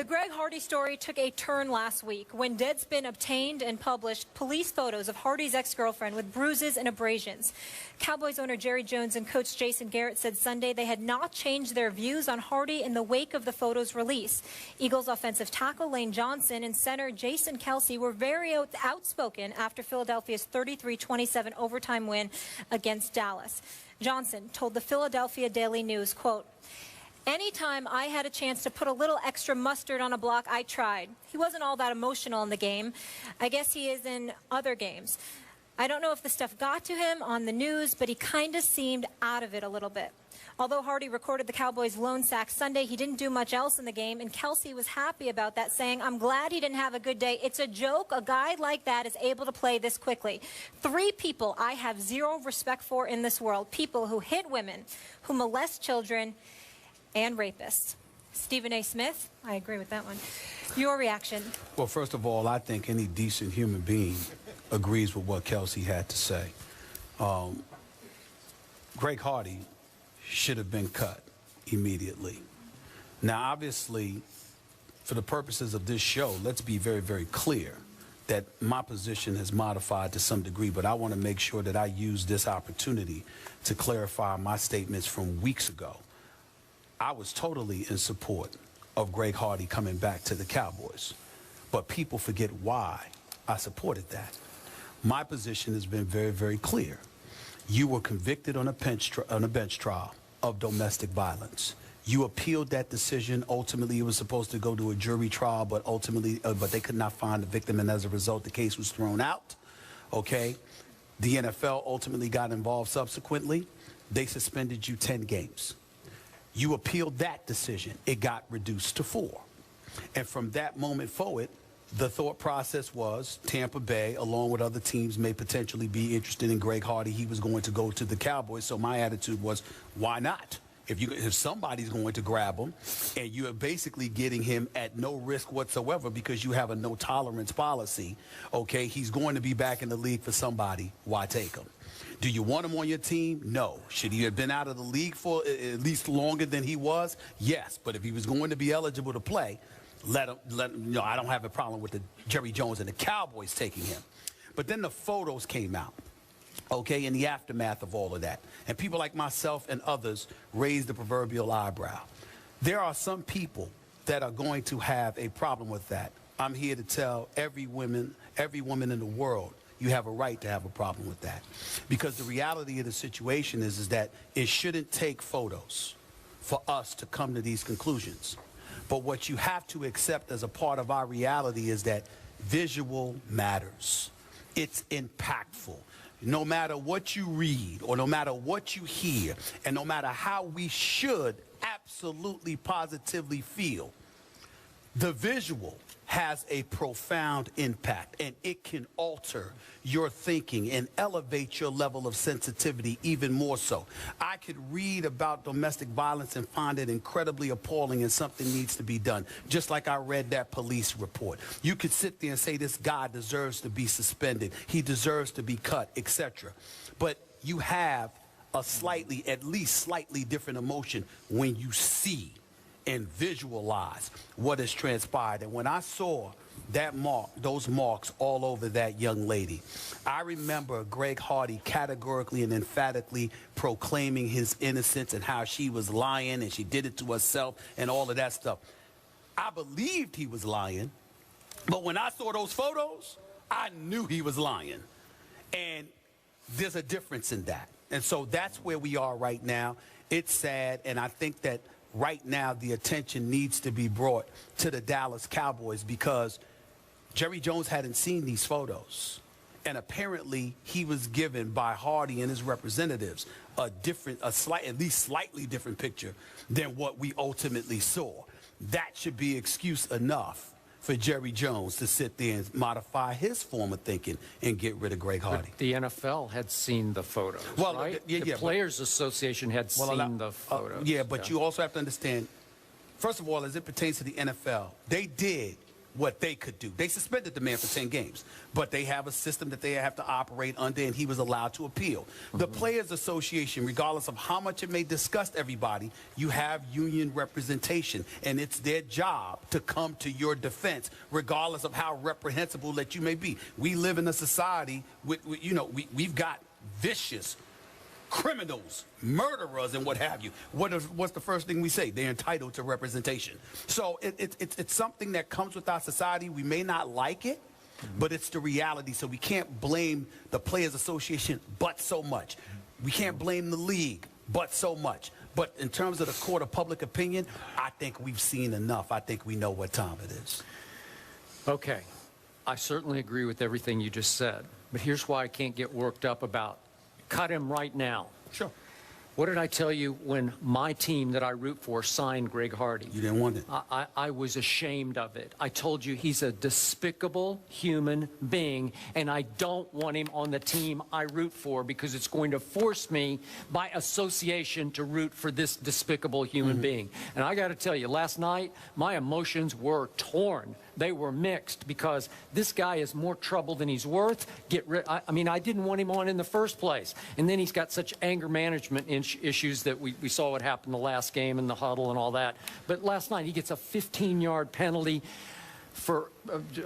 The Greg Hardy story took a turn last week when Deadspin obtained and published police photos of Hardy's ex-girlfriend with bruises and abrasions. Cowboys owner Jerry Jones and coach Jason Garrett said Sunday they had not changed their views on Hardy in the wake of the photos' release. Eagles offensive tackle Lane Johnson and center Jason Kelce were very outspoken after Philadelphia's 33-27 overtime win against Dallas. Johnson told the Philadelphia Daily News, quote, "Anytime I had a chance to put a little extra mustard on a block, I tried. He wasn't all that emotional in the game. I guess he is in other games. I don't know if the stuff got to him on the news, but he kind of seemed out of it a little bit." Although Hardy recorded the Cowboys' lone sack Sunday, he didn't do much else in the game, and Kelce was happy about that, saying, "I'm glad he didn't have a good day. It's a joke a guy like that is able to play this quickly. Three people I have zero respect for in this world, people who hit women, who molest children, and rapists." Stephen A. Smith, I agree with that one. Your reaction? Well, first of all, I think any decent human being agrees with what Kelce had to say. Greg Hardy should have been cut immediately. Now, obviously, for the purposes of this show, let's be very, very clear that my position has modified to some degree, but I want to make sure that I use this opportunity to clarify my statements from weeks ago. I was totally in support of Greg Hardy coming back to the Cowboys, but people forget why I supported that. My position has been very, very clear. You were convicted on a bench trial of domestic violence. You appealed that decision. Ultimately, it was supposed to go to a jury trial, but but they could not find the victim, and as a result, the case was thrown out. Okay? The NFL ultimately got involved subsequently. They suspended you 10 games. You appealed that decision. It got reduced to 4. And from that moment forward, the thought process was Tampa Bay, along with other teams, may potentially be interested in Greg Hardy. He was going to go to the Cowboys. So my attitude was, why not? If somebody's going to grab him, and you are basically getting him at no risk whatsoever because you have a no-tolerance policy, okay, he's going to be back in the league for somebody. Why take him? Do you want him on your team? No. Should he have been out of the league for at least longer than he was? Yes. But if he was going to be eligible to play, let him, you know, I don't have a problem with the Jerry Jones and the Cowboys taking him. But then the photos came out, okay, in the aftermath of all of that. And people like myself and others raised the proverbial eyebrow. There are some people that are going to have a problem with that. I'm here to tell every woman in the world, you have a right to have a problem with that. Because the reality of the situation is that it shouldn't take photos for us to come to these conclusions. But what you have to accept as a part of our reality is that visual matters. It's impactful. No matter what you read or no matter what you hear and no matter how we should absolutely positively feel, the visual has a profound impact, and it can alter your thinking and elevate your level of sensitivity even more so. I could read about domestic violence and find it incredibly appalling and something needs to be done, just like I read that police report. You could sit there and say this guy deserves to be suspended, he deserves to be cut, etc. But you have a at least slightly different emotion when you see and visualize what has transpired. And when I saw those marks all over that young lady, I remember Greg Hardy categorically and emphatically proclaiming his innocence and how she was lying and she did it to herself and all of that stuff. I believed he was lying, but when I saw those photos, I knew he was lying. And there's a difference in that. And so that's where we are right now. It's sad, and I think that right now the attention needs to be brought to the Dallas Cowboys because Jerry Jones hadn't seen these photos. And apparently he was given by Hardy and his representatives at least slightly different picture than what we ultimately saw. That should be excuse enough for Jerry Jones to sit there and modify his form of thinking and get rid of Greg Hardy. But the NFL had seen the photos, well, right? The Players Association had seen the photos. Yeah, but you also have to understand, first of all, as it pertains to the NFL, they did what they could do. They suspended the man for 10 games, but they have a system that they have to operate under, and he was allowed to appeal. The Players Association, regardless of how much it may disgust everybody, you have union representation, and it's their job to come to your defense, regardless of how reprehensible that you may be. We live in a society with you know, we've got vicious criminals, murderers, and what have you. What's the first thing we say? They're entitled to representation. So it's something that comes with our society. We may not like it, but it's the reality. So we can't blame the Players Association but so much. We can't blame the league but so much. But in terms of the court of public opinion, I think we've seen enough. I think we know what time it is. Okay. I certainly agree with everything you just said. But here's why I can't get worked up about cut him right now. Sure. What did I tell you when my team that I root for signed Greg Hardy? You didn't want it. I was ashamed of it. I told you he's a despicable human being, and I don't want him on the team I root for because it's going to force me by association to root for this despicable human being. And I got to tell you, last night, my emotions were torn. They were mixed because this guy is more trouble than he's worth. I mean, I didn't want him on in the first place. And then he's got such anger management issues that we saw what happened the last game in the huddle and all that. But last night he gets a 15-yard penalty for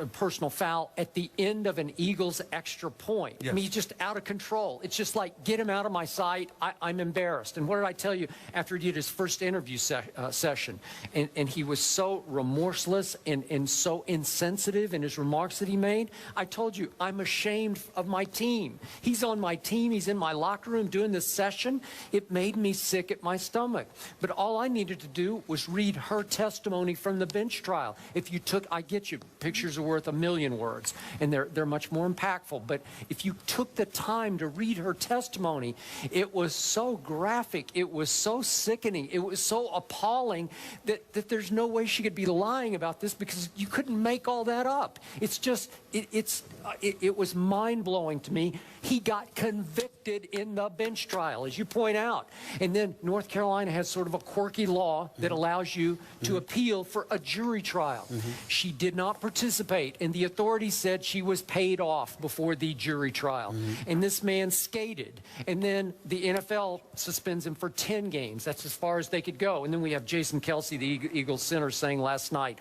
a personal foul at the end of an Eagles extra point. Yes. I mean, he's just out of control. It's just like, get him out of my sight. I'm embarrassed. And what did I tell you after he did his first interview session? And he was so remorseless and so insensitive in his remarks that he made. I told you, I'm ashamed of my team. He's on my team. He's in my locker room doing this session. It made me sick at my stomach. But all I needed to do was read her testimony from the bench trial. If you took, I get you, pictures are worth a million words, and they're much more impactful. But if you took the time to read her testimony, it was so graphic, it was so sickening, it was so appalling that there's no way she could be lying about this because you couldn't make all that up. It's just, it was mind-blowing to me. He got convicted in the bench trial, as you point out. And then North Carolina has sort of a quirky law that allows you to appeal for a jury trial. She did not participate, and the authorities said she was paid off before the jury trial. And this man skated, and then the NFL suspends him for 10 games. That's as far as they could go. And then we have Jason Kelsey, the Eagles center, saying last night,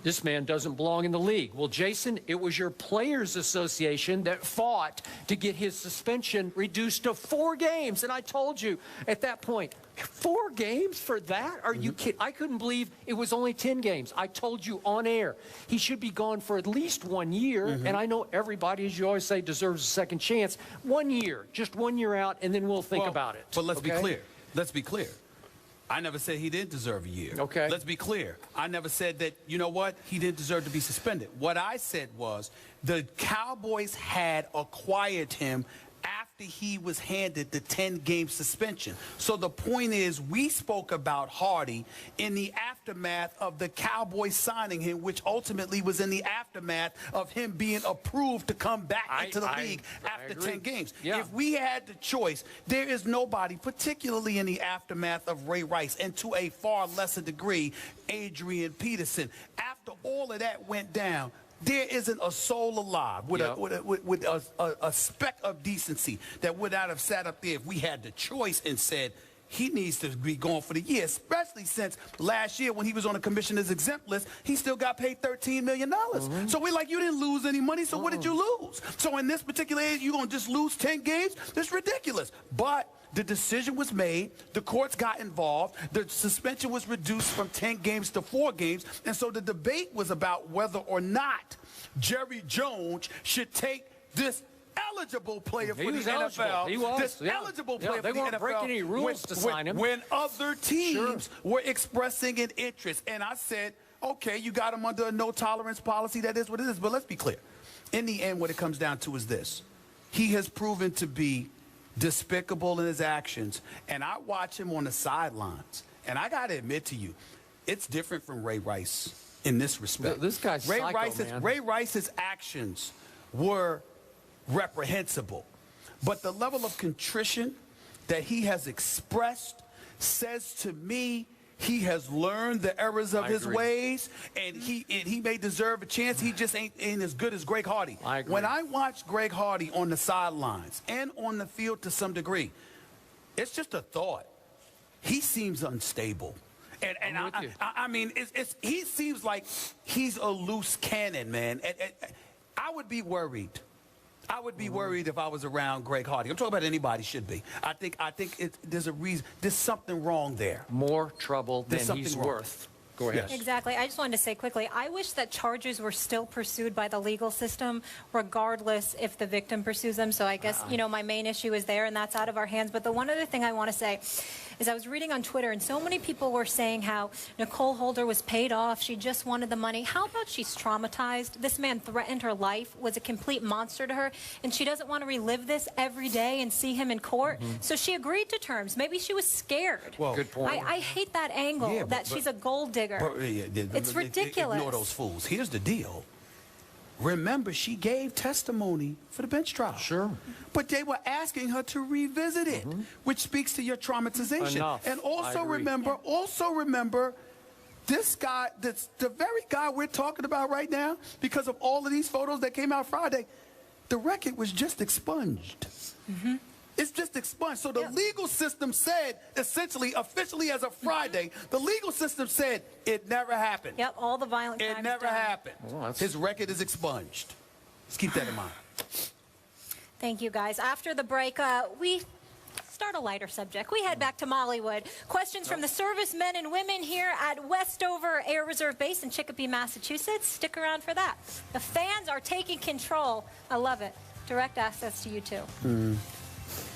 this man doesn't belong in the league. Well, Jason, it was your Players Association that fought to get his suspension reduced to 4 games. And I told you at that point, 4 games for that? Are you kidding? I couldn't believe it was only 10 games. I told you on air, he should be gone for at least 1 year. And I know everybody, as you always say, deserves a second chance. 1 year, just 1 year out, and then we'll think about it. But let's be clear. Let's be clear. I never said he didn't deserve a year. Okay. Let's be clear. I never said that, you know what, he didn't deserve to be suspended. What I said was the Cowboys had acquired him after he was handed the 10-game suspension. So the point is, we spoke about Hardy in the aftermath of the Cowboys signing him, which ultimately was in the aftermath of him being approved to come back into the league after 10 games. Yeah. If we had the choice, there is nobody, particularly in the aftermath of Ray Rice, and to a far lesser degree, Adrian Peterson. After all of that went down, there isn't a soul alive with a speck of decency that would not have sat up there if we had the choice and said he needs to be gone for the year, especially since last year when he was on the commissioner's exempt list, he still got paid $13 million. So we're like, you didn't lose any money, so what did you lose? So in this particular age, you're going to just lose 10 games? That's ridiculous. But the decision was made, the courts got involved, the suspension was reduced from 10 games to 4 games, and so the debate was about whether or not Jerry Jones should take this eligible player for the NFL. He was. This eligible player for the NFL. They weren't breaking any rules to sign him. When other teams were expressing an interest. And I said, okay, you got him under a no-tolerance policy. That is what it is. But let's be clear. In the end, what it comes down to is this. He has proven to be despicable in his actions. And I watch him on the sidelines. And I got to admit to you, it's different from Ray Rice in this respect. This guy's psycho, Ray Rice's actions were reprehensible. But the level of contrition that he has expressed says to me he has learned the errors of I his agree. ways, and he may deserve a chance. He just ain't as good as Greg Hardy. I agree. When I watch Greg Hardy on the sidelines and on the field to some degree, it's just a thought. He seems unstable. And I'm with you. I mean, he seems like he's a loose cannon, man. I would be worried. I would be worried if I was around Greg Hardy. I'm talking about anybody should be. I think there's a reason. There's something wrong there. More trouble than There's something he's wrong. worth. Go ahead. Yes. Exactly. I just wanted to say quickly, I wish that charges were still pursued by the legal system, regardless if the victim pursues them. So I guess, you know, my main issue is there, and that's out of our hands. But the one other thing I want to say is I was reading on Twitter, and so many people were saying how Nicole Holder was paid off. She just wanted the money. How about she's traumatized? This man threatened her life, was a complete monster to her, and she doesn't want to relive this every day and see him in court. So she agreed to terms. Maybe she was scared. Well, Good point. I hate that angle, Yeah, that she's a gold digger. It's It's ridiculous. Ignore those fools. Here's the deal. Remember, she gave testimony for the bench trial. Sure. But they were asking her to revisit it, which speaks to your traumatization. Enough. And I agree. remember, this guy, the very guy we're talking about right now, because of all of these photos that came out Friday, the record was just expunged. It's just expunged. So the legal system said, essentially, officially as of Friday, the legal system said it never happened. Yep, all the violent crimes It never done. happened. Well, that's- His record is expunged. Let's keep that in mind. Thank you, guys. After the break, we start a lighter subject. We head back to Mollywood. Questions from the servicemen and women here at Westover Air Reserve Base in Chicopee, Massachusetts. Stick around for that. The fans are taking control. I love it. Direct access to you, too.